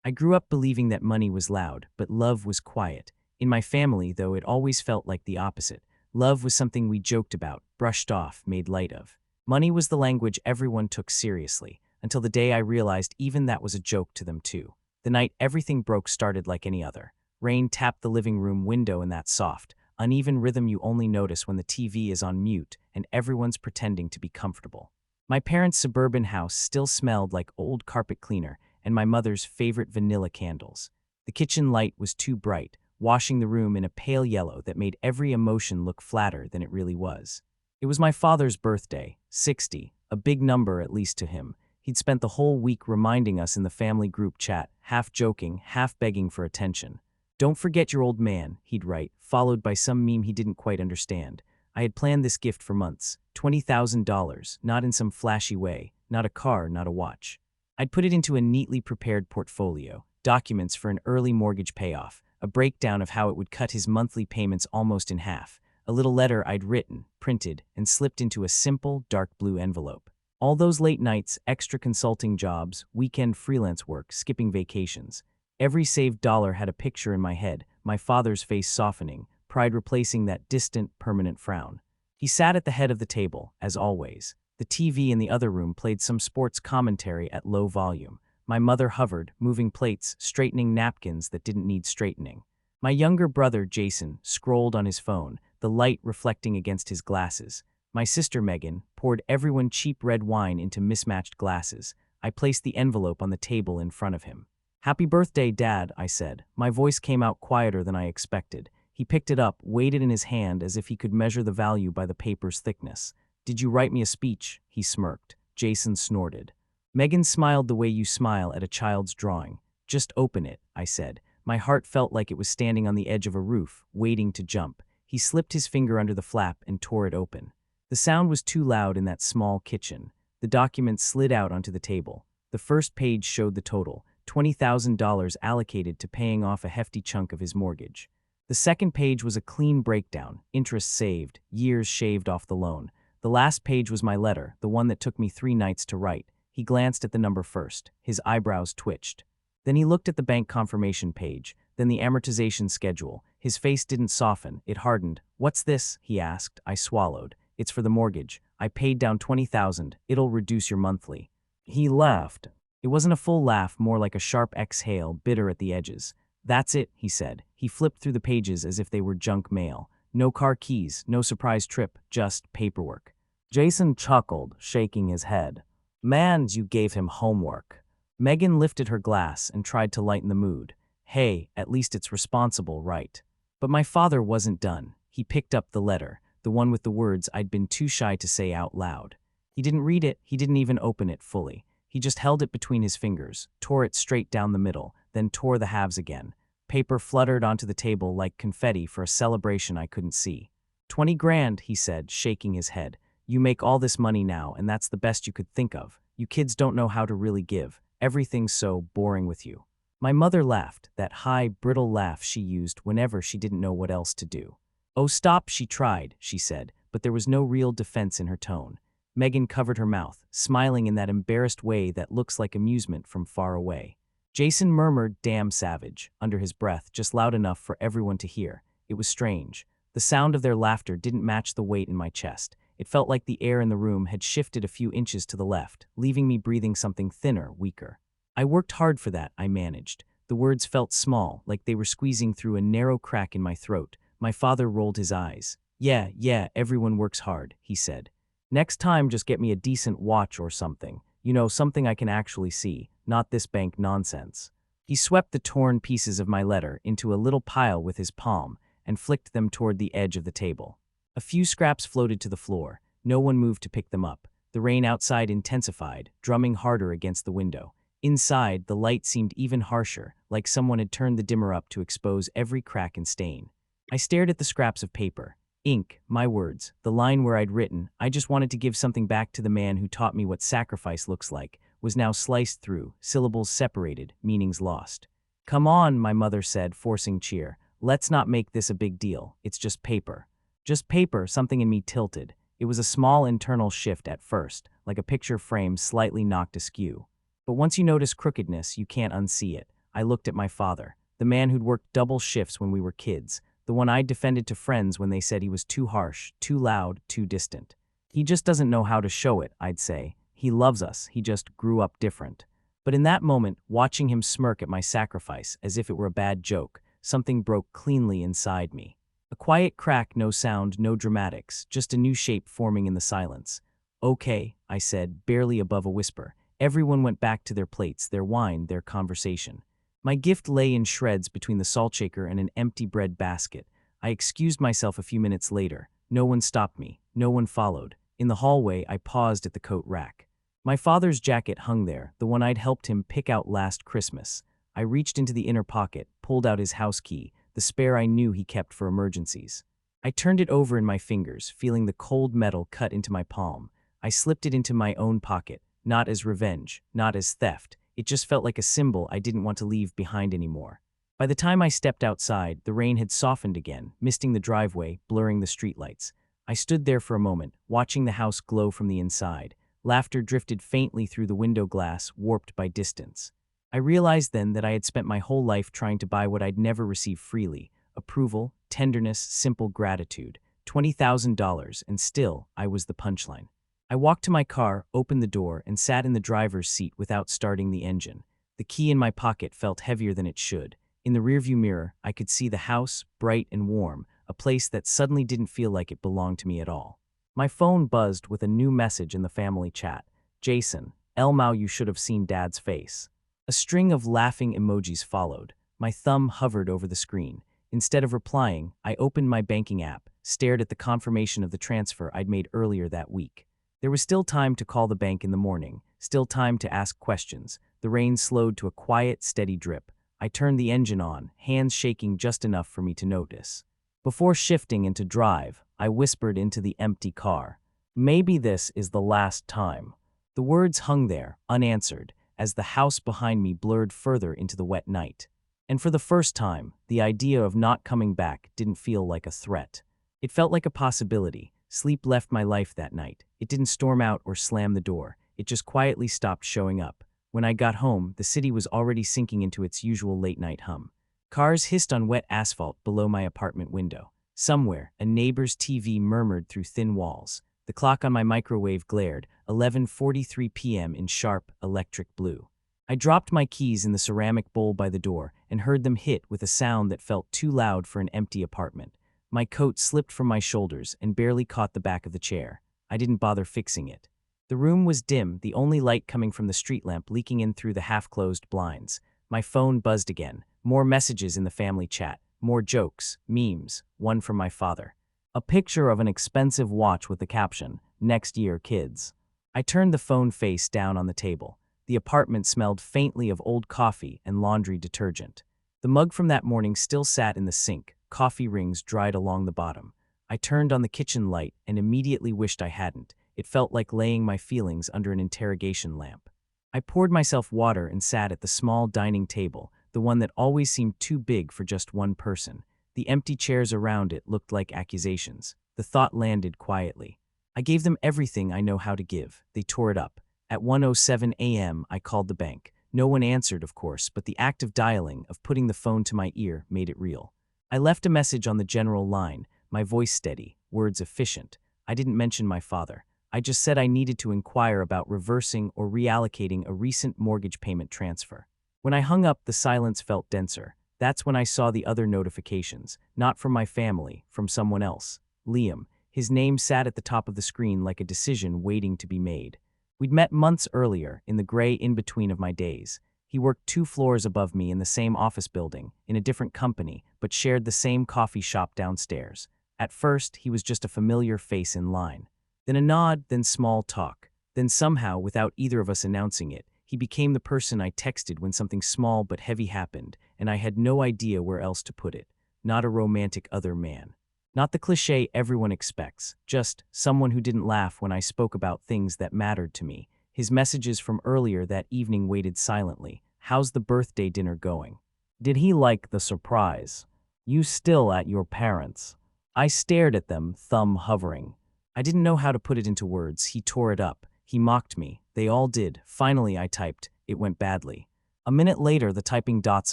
I grew up believing that money was loud, but love was quiet. In my family, though, it always felt like the opposite. Love was something we joked about, brushed off, made light of. Money was the language everyone took seriously, until the day I realized even that was a joke to them too. The night everything broke started like any other. Rain tapped the living room window in that soft, uneven rhythm you only notice when the TV is on mute and everyone's pretending to be comfortable. My parents' suburban house still smelled like old carpet cleaner and my mother's favorite vanilla candles. The kitchen light was too bright, washing the room in a pale yellow that made every emotion look flatter than it really was. It was my father's birthday, 60, a big number at least to him. He'd spent the whole week reminding us in the family group chat, half joking, half begging for attention. "Don't forget your old man," he'd write, followed by some meme he didn't quite understand. I had planned this gift for months, $20,000, not in some flashy way, not a car, not a watch. I'd put it into a neatly prepared portfolio, documents for an early mortgage payoff, a breakdown of how it would cut his monthly payments almost in half, a little letter I'd written, printed, and slipped into a simple, dark blue envelope. All those late nights, extra consulting jobs, weekend freelance work, skipping vacations. Every saved dollar had a picture in my head, my father's face softening, pride replacing that distant, permanent frown. He sat at the head of the table, as always. The TV in the other room played some sports commentary at low volume. My mother hovered, moving plates, straightening napkins that didn't need straightening. My younger brother, Jason, scrolled on his phone, the light reflecting against his glasses. My sister, Megan, poured everyone cheap red wine into mismatched glasses. I placed the envelope on the table in front of him. "Happy birthday, Dad," I said. My voice came out quieter than I expected. He picked it up, weighed it in his hand as if he could measure the value by the paper's thickness. "Did you write me a speech?" He smirked. Jason snorted. Megan smiled the way you smile at a child's drawing. "Just open it," I said. My heart felt like it was standing on the edge of a roof, waiting to jump. He slipped his finger under the flap and tore it open. The sound was too loud in that small kitchen. The document slid out onto the table. The first page showed the total, $20,000 allocated to paying off a hefty chunk of his mortgage. The second page was a clean breakdown, interest saved, years shaved off the loan. The last page was my letter, the one that took me 3 nights to write. He glanced at the number first. His eyebrows twitched. Then he looked at the bank confirmation page, then the amortization schedule. His face didn't soften, it hardened. "What's this?" he asked. I swallowed. "It's for the mortgage. I paid down $20,000. It'll reduce your monthly." He laughed. It wasn't a full laugh, more like a sharp exhale, bitter at the edges. "That's it," he said. He flipped through the pages as if they were junk mail. No car keys, no surprise trip, just paperwork. Jason chuckled, shaking his head. "Man, you gave him homework." Megan lifted her glass and tried to lighten the mood. "Hey, at least it's responsible, right?" But my father wasn't done. He picked up the letter, the one with the words I'd been too shy to say out loud. He didn't read it, he didn't even open it fully. He just held it between his fingers, tore it straight down the middle, then tore the halves again. Paper fluttered onto the table like confetti for a celebration I couldn't see. 20 grand, he said, shaking his head. "You make all this money now, and that's the best you could think of. You kids don't know how to really give. Everything's so boring with you." My mother laughed, that high, brittle laugh she used whenever she didn't know what else to do. "Oh, stop," she tried, she said, but there was no real defense in her tone. Megan covered her mouth, smiling in that embarrassed way that looks like amusement from far away. Jason murmured, "Damn savage," under his breath, just loud enough for everyone to hear. It was strange. The sound of their laughter didn't match the weight in my chest. It felt like the air in the room had shifted a few inches to the left, leaving me breathing something thinner, weaker. I worked hard for that, I managed. The words felt small, like they were squeezing through a narrow crack in my throat. My father rolled his eyes. Yeah, everyone works hard," he said. "Next time, just get me a decent watch or something. You know, something I can actually see, not this bank nonsense." He swept the torn pieces of my letter into a little pile with his palm and flicked them toward the edge of the table. A few scraps floated to the floor. No one moved to pick them up. The rain outside intensified, drumming harder against the window. Inside, the light seemed even harsher, like someone had turned the dimmer up to expose every crack and stain. I stared at the scraps of paper. Ink, my words, the line where I'd written, "I just wanted to give something back to the man who taught me what sacrifice looks like," was now sliced through, syllables separated, meanings lost. "Come on," my mother said, forcing cheer. "Let's not make this a big deal. It's just paper." Just paper, something in me tilted. It was a small internal shift at first, like a picture frame slightly knocked askew. But once you notice crookedness, you can't unsee it. I looked at my father, the man who'd worked double shifts when we were kids, the one I'd defended to friends when they said he was too harsh, too loud, too distant. He just doesn't know how to show it, I'd say. He loves us, he just grew up different. But in that moment, watching him smirk at my sacrifice as if it were a bad joke, something broke cleanly inside me. A quiet crack, no sound, no dramatics, just a new shape forming in the silence. Okay, I said, barely above a whisper. Everyone went back to their plates, their wine, their conversation. My gift lay in shreds between the salt shaker and an empty bread basket. I excused myself a few minutes later. No one stopped me. No one followed. In the hallway, I paused at the coat rack. My father's jacket hung there, the one I'd helped him pick out last Christmas. I reached into the inner pocket, pulled out his house key, the spare I knew he kept for emergencies. I turned it over in my fingers, feeling the cold metal cut into my palm. I slipped it into my own pocket, not as revenge, not as theft. It just felt like a symbol I didn't want to leave behind anymore. By the time I stepped outside, the rain had softened again, misting the driveway, blurring the streetlights. I stood there for a moment, watching the house glow from the inside. Laughter drifted faintly through the window glass, warped by distance. I realized then that I had spent my whole life trying to buy what I'd never receive freely: approval, tenderness, simple gratitude. $20,000, and still, I was the punchline. I walked to my car, opened the door, and sat in the driver's seat without starting the engine. The key in my pocket felt heavier than it should. In the rearview mirror, I could see the house, bright and warm, a place that suddenly didn't feel like it belonged to me at all. My phone buzzed with a new message in the family chat. Jason, Elmau, you should have seen Dad's face. A string of laughing emojis followed. My thumb hovered over the screen. Instead of replying, I opened my banking app, stared at the confirmation of the transfer I'd made earlier that week. There was still time to call the bank in the morning, still time to ask questions. The rain slowed to a quiet, steady drip. I turned the engine on, hands shaking just enough for me to notice. Before shifting into drive, I whispered into the empty car, "Maybe this is the last time." The words hung there, unanswered, as the house behind me blurred further into the wet night. And for the first time, the idea of not coming back didn't feel like a threat. It felt like a possibility. Sleep left my life that night. It didn't storm out or slam the door. It just quietly stopped showing up. When I got home, the city was already sinking into its usual late-night hum. Cars hissed on wet asphalt below my apartment window. Somewhere, a neighbor's TV murmured through thin walls. The clock on my microwave glared, 11:43 p.m. in sharp, electric blue. I dropped my keys in the ceramic bowl by the door and heard them hit with a sound that felt too loud for an empty apartment. My coat slipped from my shoulders and barely caught the back of the chair. I didn't bother fixing it. The room was dim, the only light coming from the street lamp leaking in through the half-closed blinds. My phone buzzed again. More messages in the family chat. More jokes, memes, one from my father. A picture of an expensive watch with the caption, "Next year, kids." I turned the phone face down on the table. The apartment smelled faintly of old coffee and laundry detergent. The mug from that morning still sat in the sink, coffee rings dried along the bottom. I turned on the kitchen light and immediately wished I hadn't. It felt like laying my feelings under an interrogation lamp. I poured myself water and sat at the small dining table, the one that always seemed too big for just one person. The empty chairs around it looked like accusations. The thought landed quietly. I gave them everything I know how to give. They tore it up. At 1:07 a.m., I called the bank. No one answered, of course, but the act of dialing, of putting the phone to my ear, made it real. I left a message on the general line, my voice steady, words efficient. I didn't mention my father. I just said I needed to inquire about reversing or reallocating a recent mortgage payment transfer. When I hung up, the silence felt denser. That's when I saw the other notifications, not from my family, from someone else. Liam. His name sat at the top of the screen like a decision waiting to be made. We'd met months earlier, in the gray in-between of my days. He worked 2 floors above me in the same office building, in a different company, but shared the same coffee shop downstairs. At first, he was just a familiar face in line. Then a nod, then small talk. Then somehow, without either of us announcing it, he became the person I texted when something small but heavy happened, and I had no idea where else to put it. Not a romantic other man. Not the cliché everyone expects, just someone who didn't laugh when I spoke about things that mattered to me. His messages from earlier that evening waited silently. "How's the birthday dinner going? Did he like the surprise? You still at your parents'?" I stared at them, thumb hovering. I didn't know how to put it into words. He tore it up. He mocked me. They all did. Finally, I typed, "It went badly." A minute later, the typing dots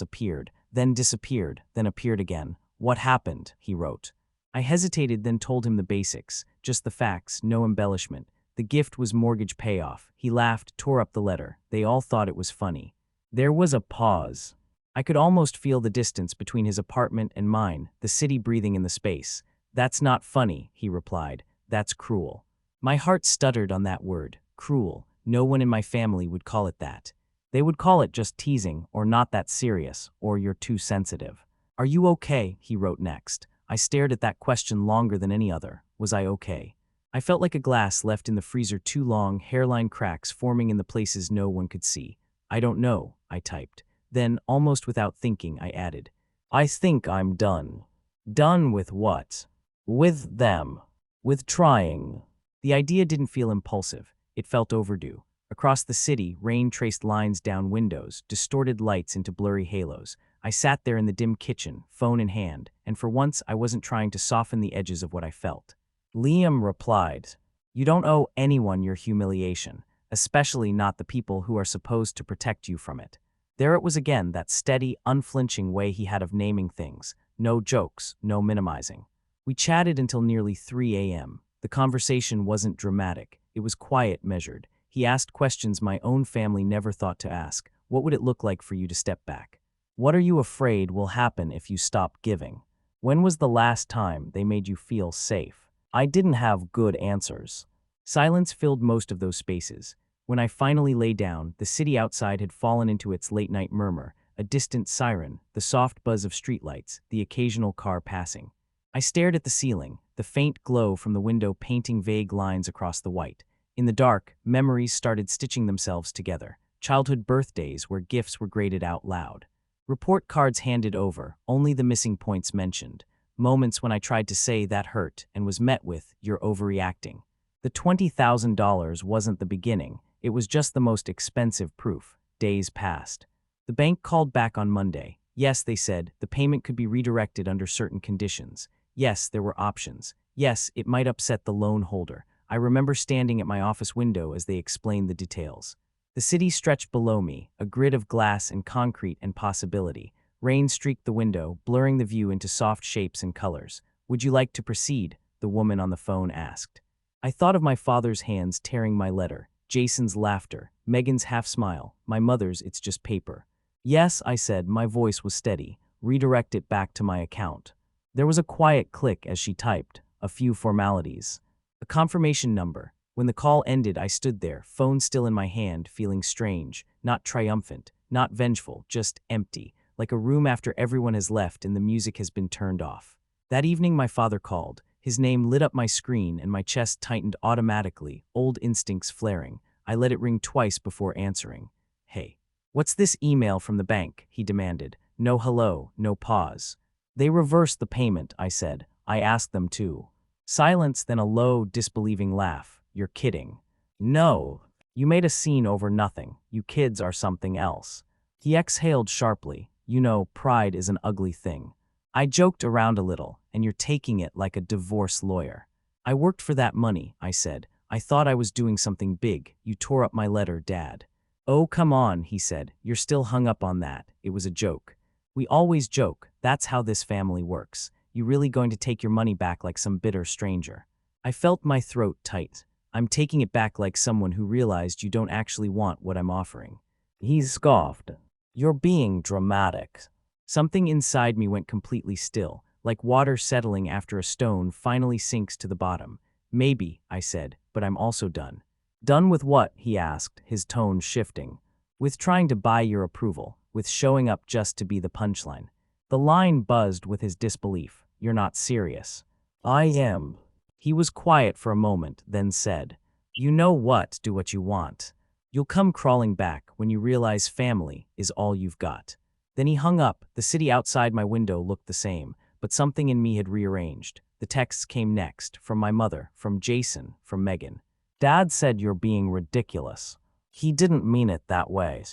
appeared, then disappeared, then appeared again. What happened? He wrote. I hesitated, then told him the basics, just the facts, no embellishment. The gift was mortgage payoff. He laughed, tore up the letter. They all thought it was funny. There was a pause. I could almost feel the distance between his apartment and mine, the city breathing in the space. That's not funny, he replied. That's cruel. My heart stuttered on that word, cruel. No one in my family would call it that. They would call it just teasing, or not that serious, or you're too sensitive. Are you okay? He wrote next. I stared at that question longer than any other. Was I okay? I felt like a glass left in the freezer too long, hairline cracks forming in the places no one could see. I don't know, I typed. Then, almost without thinking, I added, I think I'm done. Done with what? With them. With trying. The idea didn't feel impulsive. It felt overdue. Across the city, rain traced lines down windows, distorted lights into blurry halos. I sat there in the dim kitchen, phone in hand, and for once I wasn't trying to soften the edges of what I felt. Liam replied, You don't owe anyone your humiliation, especially not the people who are supposed to protect you from it. There it was again, that steady, unflinching way he had of naming things. No jokes, no minimizing. We chatted until nearly 3 a.m. The conversation wasn't dramatic. It was quiet, measured. He asked questions my own family never thought to ask. What would it look like for you to step back? What are you afraid will happen if you stop giving? When was the last time they made you feel safe? I didn't have good answers. Silence filled most of those spaces. When I finally lay down, the city outside had fallen into its late-night murmur, a distant siren, the soft buzz of streetlights, the occasional car passing. I stared at the ceiling, the faint glow from the window painting vague lines across the white. In the dark, memories started stitching themselves together. Childhood birthdays where gifts were graded out loud. Report cards handed over, only the missing points mentioned. Moments when I tried to say that hurt and was met with, you're overreacting. The $20,000 wasn't the beginning, it was just the most expensive proof. Days passed. The bank called back on Monday. Yes, they said, the payment could be redirected under certain conditions. Yes, there were options. Yes, it might upset the loan holder. I remember standing at my office window as they explained the details. The city stretched below me, a grid of glass and concrete and possibility. Rain streaked the window, blurring the view into soft shapes and colors. Would you like to proceed? The woman on the phone asked. I thought of my father's hands tearing my letter, Jason's laughter, Megan's half-smile, my mother's it's just paper. Yes, I said, my voice was steady. Redirect it back to my account. There was a quiet click as she typed, a few formalities. A confirmation number. When the call ended, I stood there, phone still in my hand, feeling strange, not triumphant, not vengeful, just empty, like a room after everyone has left and the music has been turned off. That evening my father called. His name lit up my screen and my chest tightened automatically, old instincts flaring. I let it ring twice before answering. Hey, what's this email from the bank? He demanded. No hello, no pause. They reversed the payment, I said. I asked them to. Silence, then a low, disbelieving laugh. You're kidding. No. You made a scene over nothing. You kids are something else. He exhaled sharply. You know, pride is an ugly thing. I joked around a little, and you're taking it like a divorce lawyer. I worked for that money, I said. I thought I was doing something big. You tore up my letter, Dad. Oh, come on, he said. You're still hung up on that. It was a joke. We always joke. That's how this family works. You really going to take your money back like some bitter stranger? I felt my throat tight. I'm taking it back like someone who realized you don't actually want what I'm offering. He scoffed. You're being dramatic. Something inside me went completely still, like water settling after a stone finally sinks to the bottom. Maybe, I said, but I'm also done. Done with what? He asked, his tone shifting. With trying to buy your approval, with showing up just to be the punchline. The line buzzed with his disbelief. You're not serious. I am. He was quiet for a moment, then said, You know what, do what you want. You'll come crawling back when you realize family is all you've got. Then he hung up. The city outside my window looked the same, but something in me had rearranged. The texts came next, from my mother, from Jason, from Megan. Dad said you're being ridiculous. He didn't mean it that way.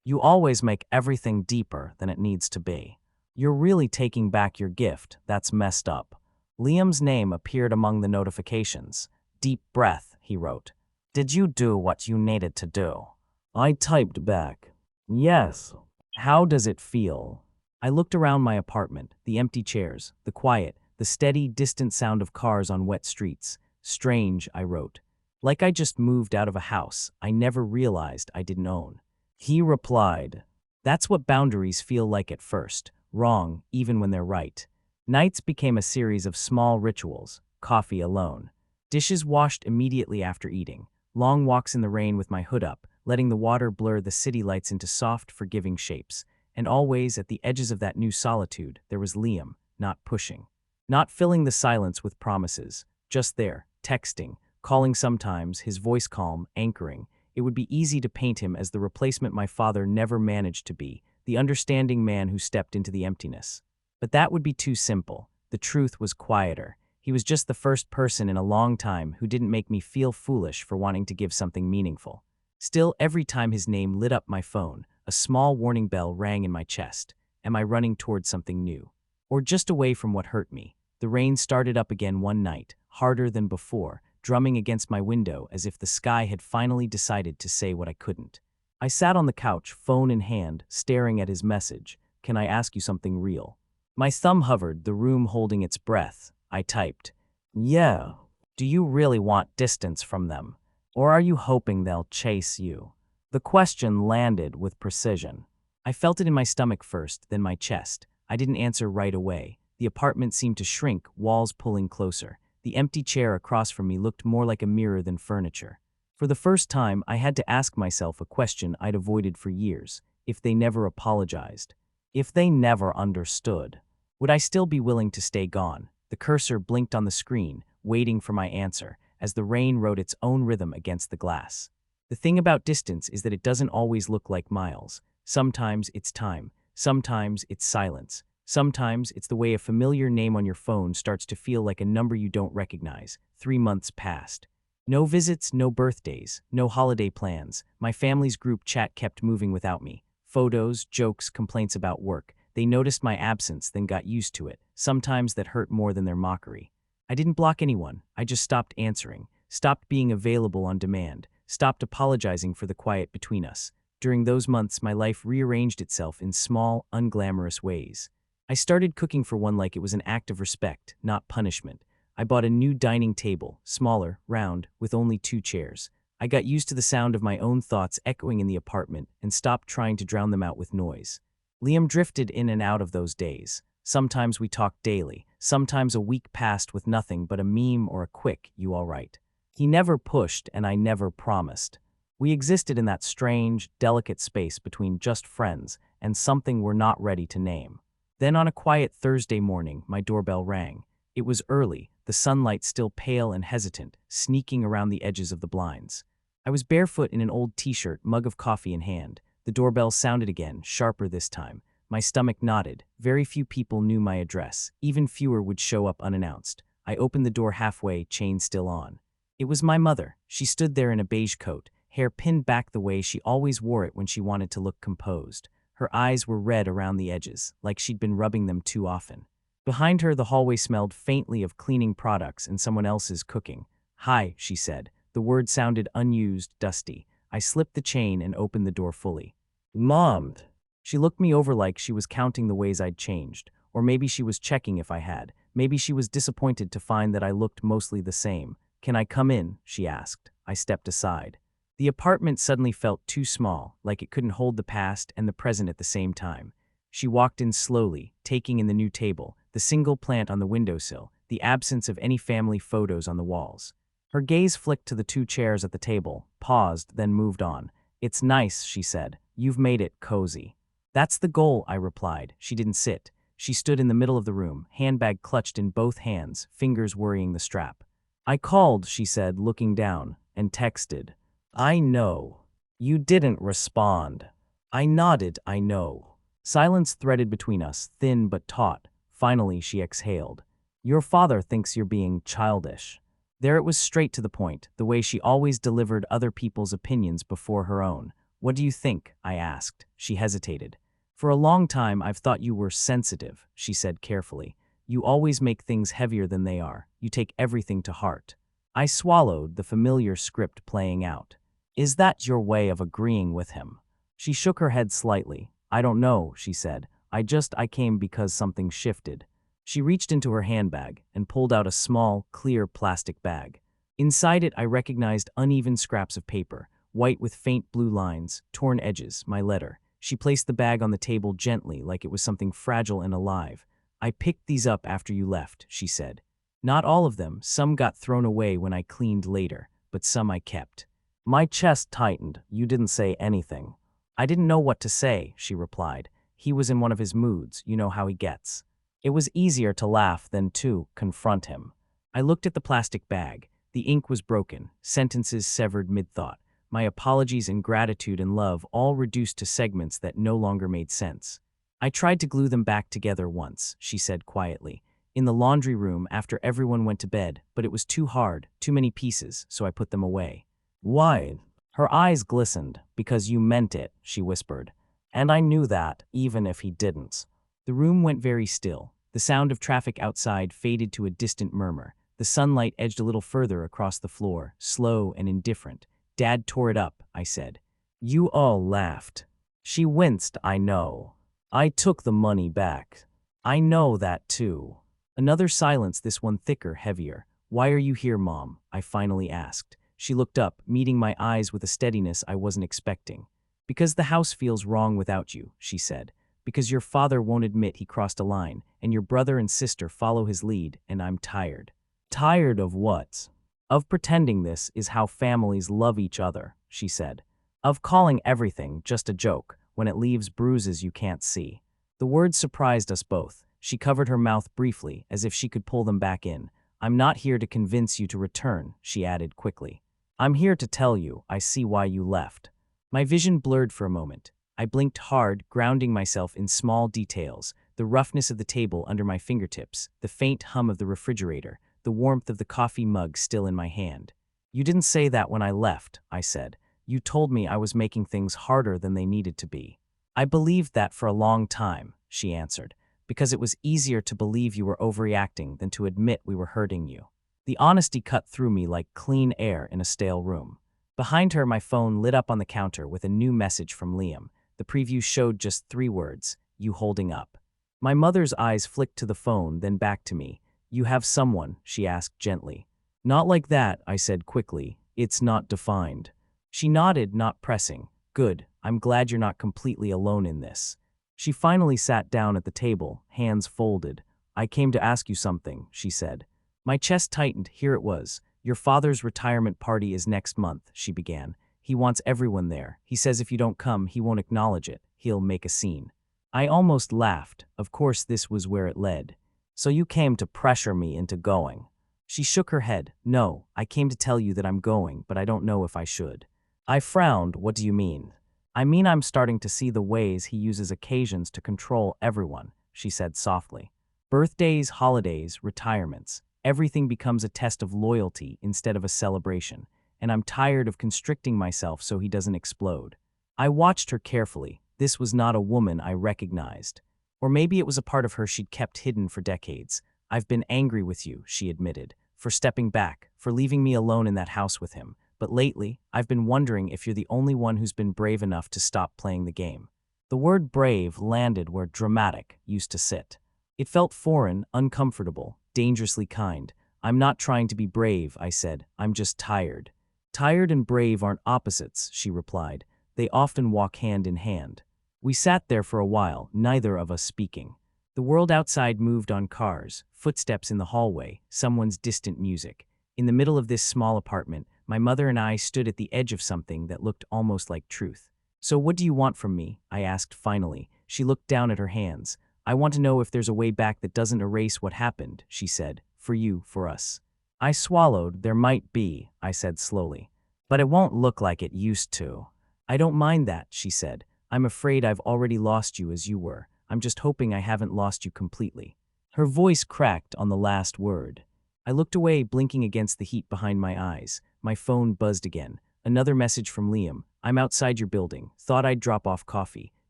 You always make everything deeper than it needs to be. You're really taking back your gift. That's messed up. Liam's name appeared among the notifications. Deep breath, he wrote. Did you do what you needed to do? I typed back. Yes. How does it feel? I looked around my apartment, the empty chairs, the quiet, the steady, distant sound of cars on wet streets. Strange, I wrote. Like I just moved out of a house I never realized I didn't own. He replied, "That's what boundaries feel like at first, wrong, even when they're right." Nights became a series of small rituals, coffee alone, dishes washed immediately after eating, long walks in the rain with my hood up, letting the water blur the city lights into soft, forgiving shapes. And always, at the edges of that new solitude, there was Liam, not pushing. Not filling the silence with promises, just there, texting, calling sometimes, his voice calm, anchoring. It would be easy to paint him as the replacement my father never managed to be, the understanding man who stepped into the emptiness. But that would be too simple. The truth was quieter. He was just the first person in a long time who didn't make me feel foolish for wanting to give something meaningful. Still, every time his name lit up my phone, a small warning bell rang in my chest. Am I running towards something new? Or just away from what hurt me? The rain started up again one night, harder than before, drumming against my window as if the sky had finally decided to say what I couldn't. I sat on the couch, phone in hand, staring at his message. "Can I ask you something real?" My thumb hovered, the room holding its breath. I typed, "Yeah. Do you really want distance from them? Or are you hoping they'll chase you?" The question landed with precision. I felt it in my stomach first, then my chest. I didn't answer right away. The apartment seemed to shrink, walls pulling closer. The empty chair across from me looked more like a mirror than furniture. For the first time, I had to ask myself a question I'd avoided for years. If they never apologized, if they never understood, would I still be willing to stay gone? The cursor blinked on the screen, waiting for my answer, as the rain wrote its own rhythm against the glass. The thing about distance is that it doesn't always look like miles. Sometimes it's time, sometimes it's silence, sometimes it's the way a familiar name on your phone starts to feel like a number you don't recognize. 3 months passed. No visits, no birthdays, no holiday plans. My family's group chat kept moving without me. Photos, jokes, complaints about work. They noticed my absence, then got used to it. Sometimes that hurt more than their mockery. I didn't block anyone. I just stopped answering, stopped being available on demand, stopped apologizing for the quiet between us. During those months, my life rearranged itself in small, unglamorous ways. I started cooking for one like it was an act of respect, not punishment. I bought a new dining table, smaller, round, with only 2 chairs. I got used to the sound of my own thoughts echoing in the apartment and stopped trying to drown them out with noise. Liam drifted in and out of those days. Sometimes we talked daily, sometimes a week passed with nothing but a meme or a quick, "You all right?" He never pushed and I never promised. We existed in that strange, delicate space between just friends and something we're not ready to name. Then on a quiet Thursday morning, my doorbell rang. It was early, the sunlight still pale and hesitant, sneaking around the edges of the blinds. I was barefoot in an old t-shirt, mug of coffee in hand. The doorbell sounded again, sharper this time. My stomach knotted. Very few people knew my address. Even fewer would show up unannounced. I opened the door halfway, chain still on. It was my mother. She stood there in a beige coat, hair pinned back the way she always wore it when she wanted to look composed. Her eyes were red around the edges, like she'd been rubbing them too often. Behind her, the hallway smelled faintly of cleaning products and someone else's cooking. "Hi," she said. The word sounded unused, dusty. I slipped the chain and opened the door fully. "Mom." She looked me over like she was counting the ways I'd changed. Or maybe she was checking if I had. Maybe she was disappointed to find that I looked mostly the same. "Can I come in?" she asked. I stepped aside. The apartment suddenly felt too small, like it couldn't hold the past and the present at the same time. She walked in slowly, taking in the new table, the single plant on the windowsill, the absence of any family photos on the walls. Her gaze flicked to the 2 chairs at the table, paused, then moved on. "It's nice," she said. "You've made it cozy." "That's the goal," I replied. She didn't sit. She stood in the middle of the room, handbag clutched in both hands, fingers worrying the strap. "I called," she said, looking down, "and texted." "I know." "You didn't respond." I nodded, "I know." Silence threaded between us, thin but taut. Finally, she exhaled. "Your father thinks you're being childish." There it was, straight to the point, the way she always delivered other people's opinions before her own. "What do you think?" I asked. She hesitated. "For a long time I've thought you were sensitive," she said carefully. "You always make things heavier than they are. You take everything to heart." I swallowed, the familiar script playing out. "Is that your way of agreeing with him?" She shook her head slightly. I don't know, she said. I came because something shifted. She reached into her handbag and pulled out a small, clear plastic bag. Inside it, I recognized uneven scraps of paper, white with faint blue lines, torn edges, my letter. She placed the bag on the table gently, like it was something fragile and alive. I picked these up after you left, she said. Not all of them, some got thrown away when I cleaned later, but some I kept. My chest tightened. You didn't say anything. I didn't know what to say, she replied. He was in one of his moods, you know how he gets. It was easier to laugh than to confront him. I looked at the plastic bag. The ink was broken, sentences severed mid-thought. My apologies and gratitude and love all reduced to segments that no longer made sense. I tried to glue them back together once, she said quietly, in the laundry room after everyone went to bed, but it was too hard, too many pieces, so I put them away. Why? Her eyes glistened. Because you meant it, she whispered. And I knew that, even if he didn't. The room went very still. The sound of traffic outside faded to a distant murmur. The sunlight edged a little further across the floor, slow and indifferent. Dad tore it up, I said. You all laughed. She winced, I know. I took the money back. I know that too. Another silence, this one thicker, heavier. Why are you here, Mom? I finally asked. She looked up, meeting my eyes with a steadiness I wasn't expecting. Because the house feels wrong without you, she said. Because your father won't admit he crossed a line, and your brother and sister follow his lead, and I'm tired. Tired of what? Of pretending this is how families love each other, she said. Of calling everything just a joke when it leaves bruises you can't see. The words surprised us both. She covered her mouth briefly, as if she could pull them back in. I'm not here to convince you to return, she added quickly. I'm here to tell you I see why you left. My vision blurred for a moment. I blinked hard, grounding myself in small details, the roughness of the table under my fingertips, the faint hum of the refrigerator, the warmth of the coffee mug still in my hand. You didn't say that when I left, I said. You told me I was making things harder than they needed to be. I believed that for a long time, she answered, because it was easier to believe you were overreacting than to admit we were hurting you. The honesty cut through me like clean air in a stale room. Behind her, my phone lit up on the counter with a new message from Liam. The preview showed just 3 words, you holding up. My mother's eyes flicked to the phone, then back to me. You have someone, she asked gently. Not like that, I said quickly. It's not defined. She nodded, not pressing. Good, I'm glad you're not completely alone in this. She finally sat down at the table, hands folded. I came to ask you something, she said. My chest tightened. Here it was. Your father's retirement party is next month, she began. He wants everyone there. He says if you don't come, he won't acknowledge it. He'll make a scene. I almost laughed. Of course, this was where it led. So you came to pressure me into going. She shook her head. No, I came to tell you that I'm going, but I don't know if I should. I frowned. What do you mean? I mean I'm starting to see the ways he uses occasions to control everyone, she said softly. Birthdays, holidays, retirements. Everything becomes a test of loyalty instead of a celebration, and I'm tired of constricting myself so he doesn't explode. I watched her carefully. This was not a woman I recognized. Or maybe it was a part of her she'd kept hidden for decades. I've been angry with you, she admitted, for stepping back, for leaving me alone in that house with him. But lately, I've been wondering if you're the only one who's been brave enough to stop playing the game. The word brave landed where dramatic used to sit. It felt foreign, uncomfortable, dangerously kind. I'm not trying to be brave, I said. I'm just tired. Tired and brave aren't opposites, she replied. They often walk hand in hand. We sat there for a while, neither of us speaking. The world outside moved on cars, footsteps in the hallway, someone's distant music. In the middle of this small apartment, my mother and I stood at the edge of something that looked almost like truth. So what do you want from me? I asked finally. She looked down at her hands. I want to know if there's a way back that doesn't erase what happened, she said. For you, for us. I swallowed. There might be, I said slowly. But it won't look like it used to. I don't mind that, she said. I'm afraid I've already lost you as you were. I'm just hoping I haven't lost you completely. Her voice cracked on the last word. I looked away, blinking against the heat behind my eyes. My phone buzzed again. Another message from Liam. I'm outside your building. Thought I'd drop off coffee.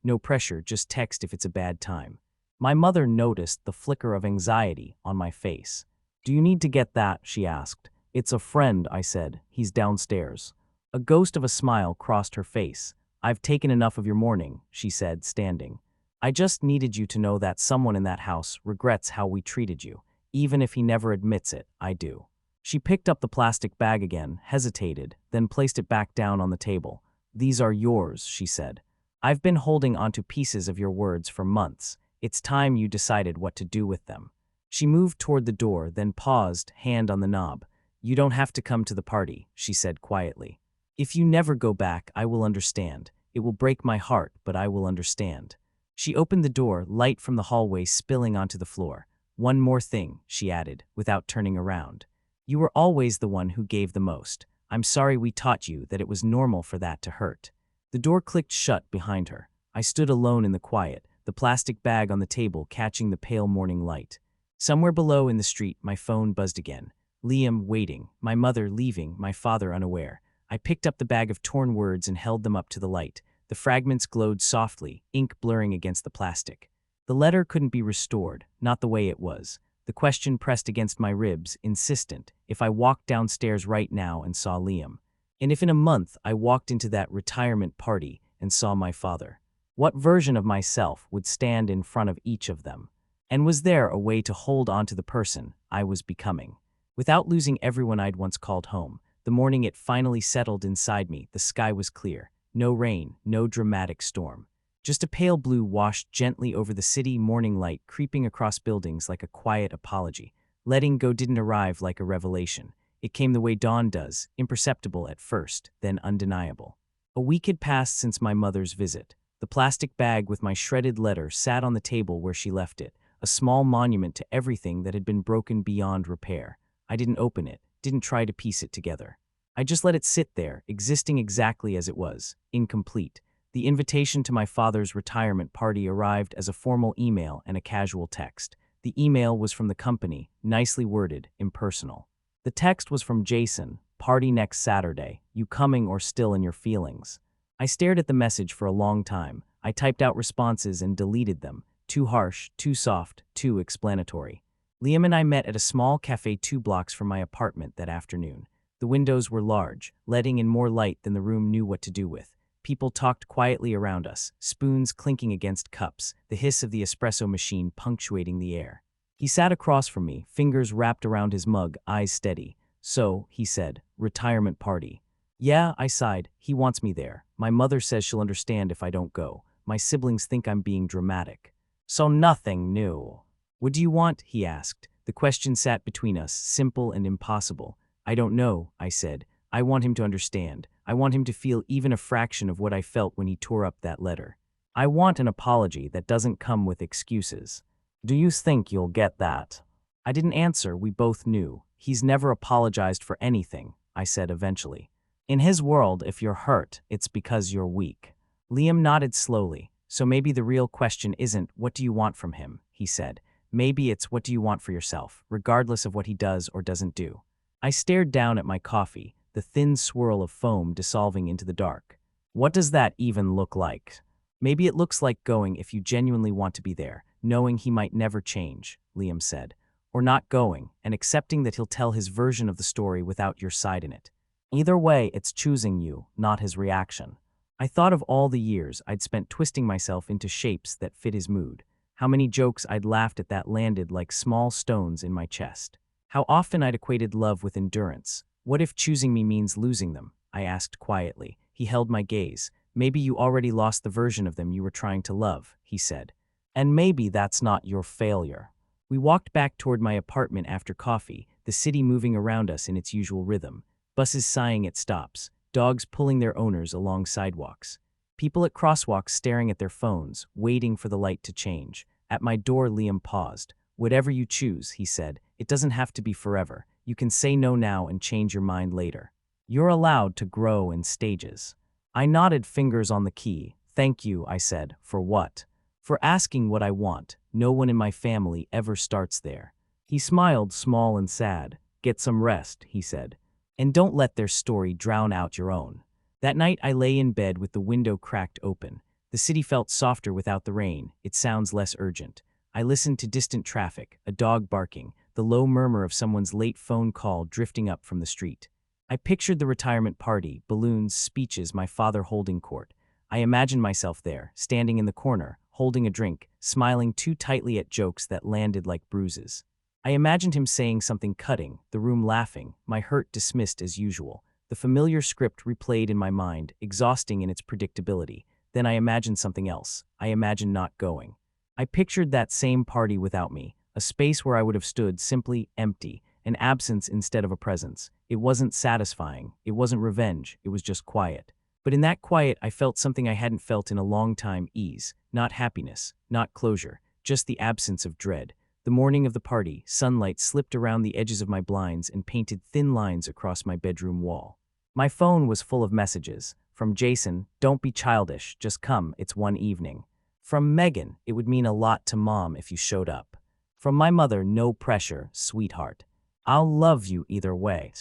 No pressure, just text if it's a bad time. My mother noticed the flicker of anxiety on my face. Do you need to get that? She asked. It's a friend, I said. He's downstairs. A ghost of a smile crossed her face. I've taken enough of your mourning, she said, standing. I just needed you to know that someone in that house regrets how we treated you. Even if he never admits it, I do. She picked up the plastic bag again, hesitated, then placed it back down on the table. These are yours, she said. I've been holding onto pieces of your words for months. It's time you decided what to do with them. She moved toward the door, then paused, hand on the knob. You don't have to come to the party, she said quietly. If you never go back, I will understand. It will break my heart, but I will understand. She opened the door, light from the hallway spilling onto the floor. One more thing, she added, without turning around. You were always the one who gave the most. I'm sorry we taught you that it was normal for that to hurt. The door clicked shut behind her. I stood alone in the quiet, the plastic bag on the table catching the pale morning light. Somewhere below in the street, my phone buzzed again. Liam waiting, my mother leaving, my father unaware. I picked up the bag of torn words and held them up to the light. The fragments glowed softly, ink blurring against the plastic. The letter couldn't be restored, not the way it was. The question pressed against my ribs, insistent, if I walked downstairs right now and saw Liam. And if in a month I walked into that retirement party and saw my father. What version of myself would stand in front of each of them? And was there a way to hold on to the person I was becoming? Without losing everyone I'd once called home, the morning it finally settled inside me, the sky was clear. No rain, no dramatic storm. Just a pale blue washed gently over the city, morning light creeping across buildings like a quiet apology. Letting go didn't arrive like a revelation. It came the way dawn does, imperceptible at first, then undeniable. A week had passed since my mother's visit. The plastic bag with my shredded letter sat on the table where she left it, a small monument to everything that had been broken beyond repair. I didn't open it, didn't try to piece it together. I just let it sit there, existing exactly as it was, incomplete. The invitation to my father's retirement party arrived as a formal email and a casual text. The email was from the company, nicely worded, impersonal. The text was from Jason, party next Saturday, you coming or still in your feelings? I stared at the message for a long time. I typed out responses and deleted them. Too harsh, too soft, too explanatory. Liam and I met at a small cafe 2 blocks from my apartment that afternoon. The windows were large, letting in more light than the room knew what to do with. People talked quietly around us, spoons clinking against cups, the hiss of the espresso machine punctuating the air. He sat across from me, fingers wrapped around his mug, eyes steady. So, he said, retirement party. Yeah, I sighed. He wants me there. My mother says she'll understand if I don't go. My siblings think I'm being dramatic. So nothing new. What do you want? He asked. The question sat between us, simple and impossible. I don't know, I said. I want him to understand. I want him to feel even a fraction of what I felt when he tore up that letter. I want an apology that doesn't come with excuses. Do you think you'll get that? I didn't answer. We both knew. He's never apologized for anything, I said eventually. In his world, if you're hurt, it's because you're weak. Liam nodded slowly. So maybe the real question isn't, what do you want from him? He said. Maybe it's, what do you want for yourself, regardless of what he does or doesn't do. I stared down at my coffee, the thin swirl of foam dissolving into the dark. What does that even look like? Maybe it looks like going if you genuinely want to be there, knowing he might never change, Liam said. Or not going, and accepting that he'll tell his version of the story without your side in it. Either way, it's choosing you, not his reaction. I thought of all the years I'd spent twisting myself into shapes that fit his mood. How many jokes I'd laughed at that landed like small stones in my chest. How often I'd equated love with endurance. What if choosing me means losing them? I asked quietly. He held my gaze. Maybe you already lost the version of them you were trying to love, he said. And maybe that's not your failure. We walked back toward my apartment after coffee, the city moving around us in its usual rhythm. Buses sighing at stops, dogs pulling their owners along sidewalks. People at crosswalks staring at their phones, waiting for the light to change. At my door, Liam paused. Whatever you choose, he said, it doesn't have to be forever. You can say no now and change your mind later. You're allowed to grow in stages. I nodded, fingers on the key. Thank you, I said. For what? For asking what I want. No one in my family ever starts there. He smiled, small and sad. Get some rest, he said. And don't let their story drown out your own. That night I lay in bed with the window cracked open. The city felt softer without the rain. It sounds less urgent. I listened to distant traffic, a dog barking, the low murmur of someone's late phone call drifting up from the street. I pictured the retirement party, balloons, speeches, my father holding court. I imagined myself there, standing in the corner, holding a drink, smiling too tightly at jokes that landed like bruises. I imagined him saying something cutting, the room laughing, my hurt dismissed as usual. The familiar script replayed in my mind, exhausting in its predictability. Then I imagined something else. I imagined not going. I pictured that same party without me, a space where I would have stood simply empty, an absence instead of a presence. It wasn't satisfying. It wasn't revenge. It was just quiet. But in that quiet, I felt something I hadn't felt in a long time: ease, not happiness, not closure, just the absence of dread. The morning of the party, sunlight slipped around the edges of my blinds and painted thin lines across my bedroom wall. My phone was full of messages. From Jason, "Don't be childish, just come, it's one evening." From Megan, "It would mean a lot to Mom if you showed up." From my mother, "No pressure, sweetheart. I'll love you either way."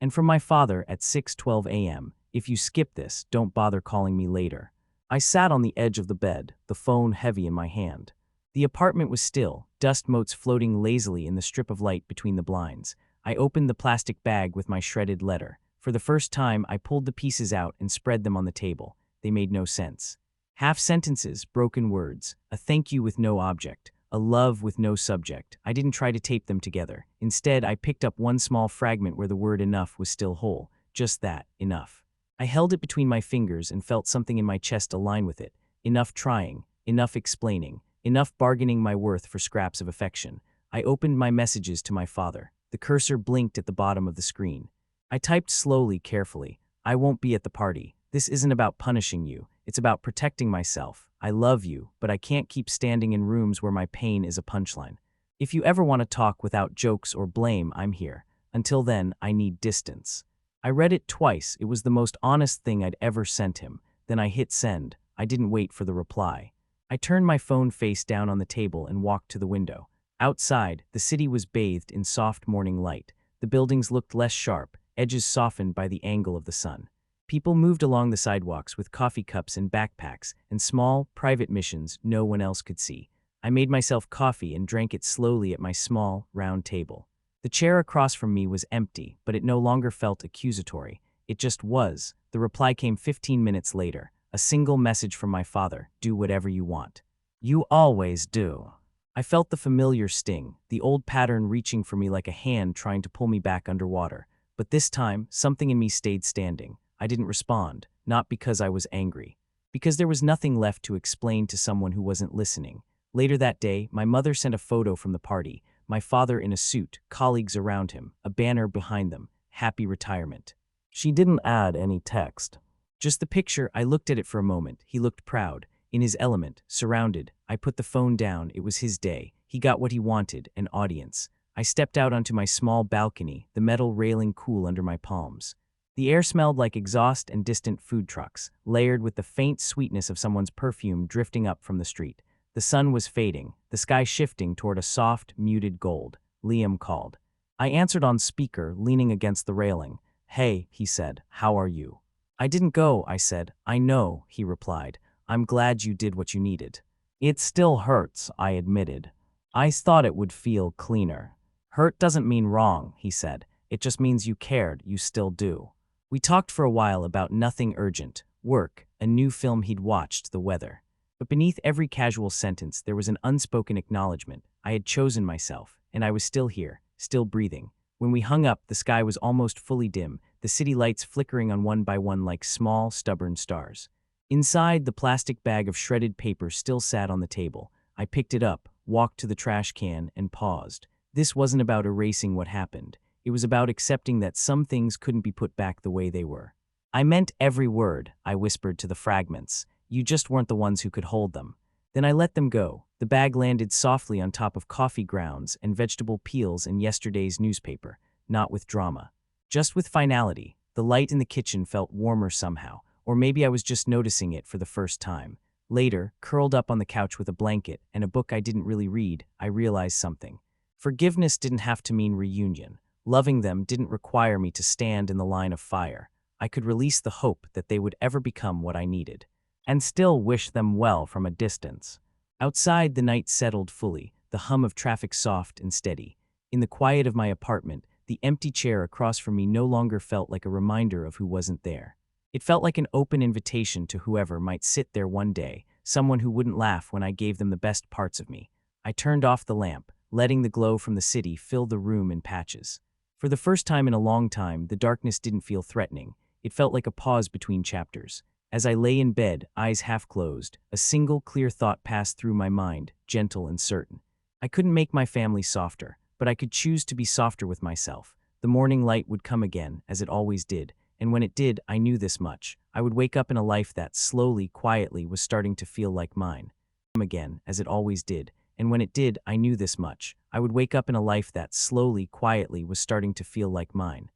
And from my father at 6:12 a.m., "If you skip this, don't bother calling me later." I sat on the edge of the bed, the phone heavy in my hand. The apartment was still, dust motes floating lazily in the strip of light between the blinds. I opened the plastic bag with my shredded letter. For the first time, I pulled the pieces out and spread them on the table. They made no sense. Half sentences, broken words, a thank you with no object, a love with no subject. I didn't try to tape them together. Instead, I picked up one small fragment where the word enough was still whole. Just that, enough. I held it between my fingers and felt something in my chest align with it. Enough trying, enough explaining, enough bargaining my worth for scraps of affection. I opened my messages to my father. The cursor blinked at the bottom of the screen. I typed slowly, carefully. "I won't be at the party. This isn't about punishing you. It's about protecting myself. I love you, but I can't keep standing in rooms where my pain is a punchline. If you ever want to talk without jokes or blame, I'm here. Until then, I need distance." I read it twice. It was the most honest thing I'd ever sent him. Then I hit send. I didn't wait for the reply. I turned my phone face down on the table and walked to the window. Outside, the city was bathed in soft morning light. The buildings looked less sharp, edges softened by the angle of the sun. People moved along the sidewalks with coffee cups and backpacks and small, private missions no one else could see. I made myself coffee and drank it slowly at my small, round table. The chair across from me was empty, but it no longer felt accusatory. It just was. The reply came 15 minutes later. A single message from my father: "Do whatever you want." "You always do." I felt the familiar sting, the old pattern reaching for me like a hand trying to pull me back underwater. But this time, something in me stayed standing. I didn't respond, not because I was angry, because there was nothing left to explain to someone who wasn't listening. Later that day, my mother sent a photo from the party. My father in a suit, colleagues around him, a banner behind them, "Happy Retirement." She didn't add any text. Just the picture. I looked at it for a moment. He looked proud, in his element, surrounded. I put the phone down. It was his day. He got what he wanted, an audience. I stepped out onto my small balcony, the metal railing cool under my palms. The air smelled like exhaust and distant food trucks, layered with the faint sweetness of someone's perfume drifting up from the street. The sun was fading, the sky shifting toward a soft, muted gold. Liam called. I answered on speaker, leaning against the railing. "Hey," he said, "how are you?" "I didn't go," I said. "I know," he replied. "I'm glad you did what you needed." "It still hurts," I admitted. "I thought it would feel cleaner." "Hurt doesn't mean wrong," he said. "It just means you cared. You still do." We talked for a while about nothing urgent: work, a new film he'd watched, the weather. But beneath every casual sentence, there was an unspoken acknowledgement. I had chosen myself, and I was still here, still breathing. When we hung up, the sky was almost fully dim, the city lights flickering on one by one like small, stubborn stars. Inside, the plastic bag of shredded paper still sat on the table. I picked it up, walked to the trash can, and paused. This wasn't about erasing what happened. It was about accepting that some things couldn't be put back the way they were. "I meant every word," I whispered to the fragments. "You just weren't the ones who could hold them." Then I let them go. The bag landed softly on top of coffee grounds and vegetable peels and yesterday's newspaper, not with drama, just with finality. The light in the kitchen felt warmer somehow, or maybe I was just noticing it for the first time. Later, curled up on the couch with a blanket and a book I didn't really read, I realized something. Forgiveness didn't have to mean reunion. Loving them didn't require me to stand in the line of fire. I could release the hope that they would ever become what I needed, and still wish them well from a distance. Outside, the night settled fully, the hum of traffic soft and steady. In the quiet of my apartment, the empty chair across from me no longer felt like a reminder of who wasn't there. It felt like an open invitation to whoever might sit there one day, someone who wouldn't laugh when I gave them the best parts of me. I turned off the lamp, letting the glow from the city fill the room in patches. For the first time in a long time, the darkness didn't feel threatening. It felt like a pause between chapters. As I lay in bed, eyes half closed, a single clear thought passed through my mind, gentle and certain. I couldn't make my family softer, but I could choose to be softer with myself. The morning light would come again, as it always did, and when it did, I knew this much. I would wake up in a life that, slowly, quietly, was starting to feel like mine. Again, as it always did, and when it did, I knew this much. I would wake up in a life that, slowly, quietly, was starting to feel like mine.